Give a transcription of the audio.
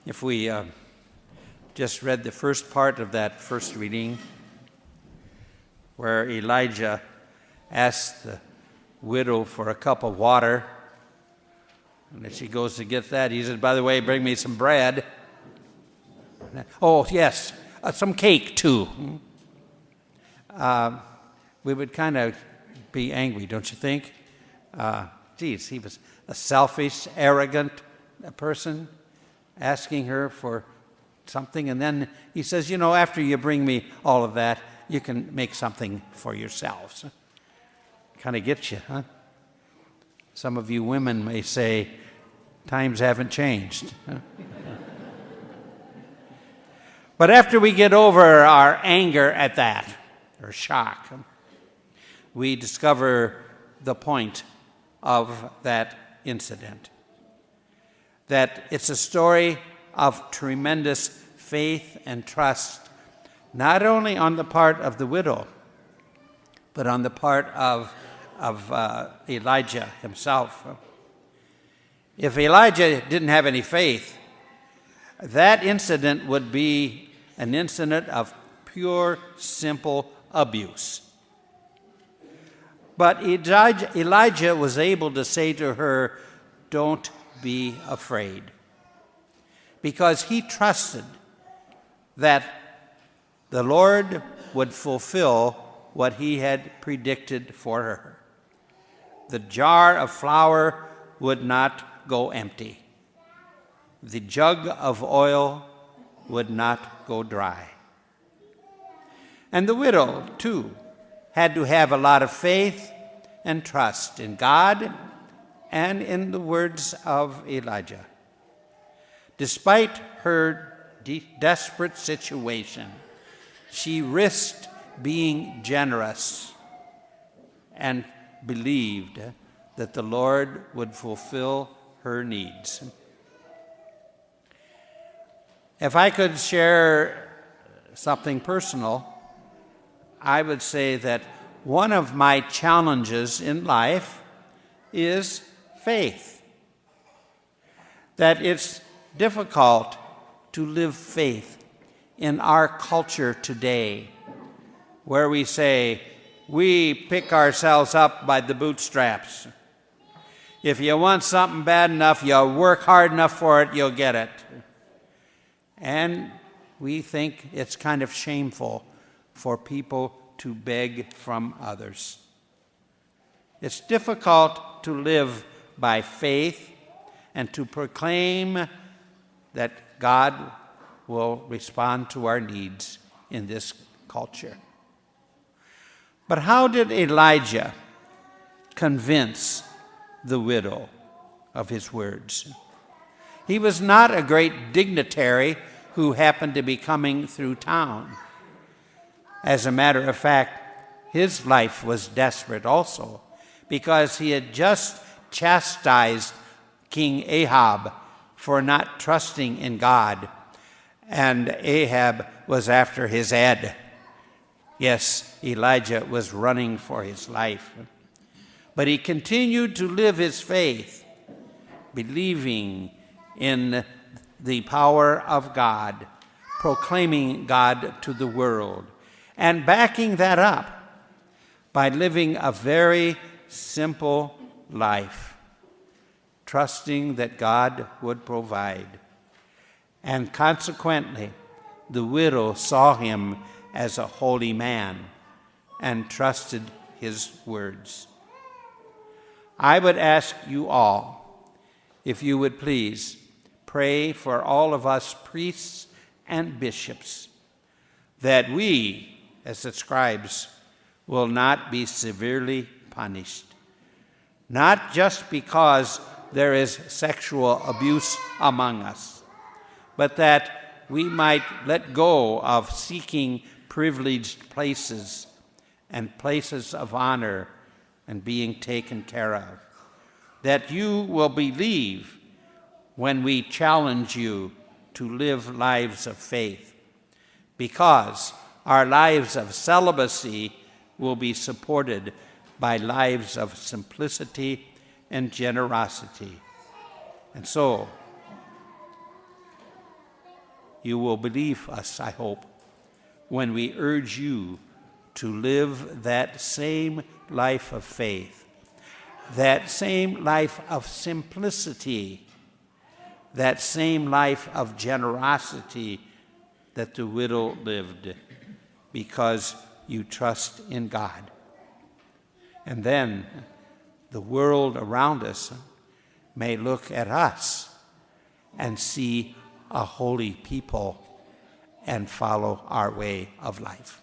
If we just read the first part of that first reading, where Elijah asked the widow for a cup of water, and as she goes to get that, he says, by the way, bring me some bread. Oh, yes, some cake too. We would kind of be angry, don't you think? He was a selfish, arrogant person asking her for something, and then he says, after you bring me all of that, you can make something for yourselves. Kind of gets you, huh? Some of you women may say, times haven't changed. Huh? But after we get over our anger at that, or shock, we discover the point of that incident. That it's a story of tremendous faith and trust, not only on the part of the widow, but on the part of Elijah himself. If Elijah didn't have any faith, that incident would be an incident of pure, simple abuse. But Elijah was able to say to her, don't be afraid, because he trusted that the Lord would fulfill what he had predicted for her. The jar of flour would not go empty. The jug of oil would not go dry. And the widow, too, had to have a lot of faith and trust in God and in the words of Elijah. Despite her desperate situation, she risked being generous and believed that the Lord would fulfill her needs. If I could share something personal, I would say that one of my challenges in life is faith. That it's difficult to live faith in our culture today, where we say, we pick ourselves up by the bootstraps. If you want something bad enough, you work hard enough for it, you'll get it. And we think it's kind of shameful for people to beg from others. It's difficult to live by faith and to proclaim that God will respond to our needs in this culture. But how did Elijah convince the widow of his words? He was not a great dignitary who happened to be coming through town. As a matter of fact, his life was desperate also, because he had just chastised King Ahab for not trusting in God, and Ahab was after his head. Yes, Elijah was running for his life. But he continued to live his faith, believing in the power of God, proclaiming God to the world, and backing that up by living a very simple life, trusting that God would provide. And consequently, the widow saw him as a holy man and trusted his words. I would ask you all, if you would please, pray for all of us priests and bishops, that we, as the scribes, will not be severely punished. Not just because there is sexual abuse among us, but that we might let go of seeking privileged places and places of honor and being taken care of. That you will believe when we challenge you to live lives of faith, because our lives of celibacy will be supported by lives of simplicity and generosity. And so, you will believe us, I hope, when we urge you to live that same life of faith, that same life of simplicity, that same life of generosity that the widow lived, because you trust in God. And then the world around us may look at us and see a holy people and follow our way of life.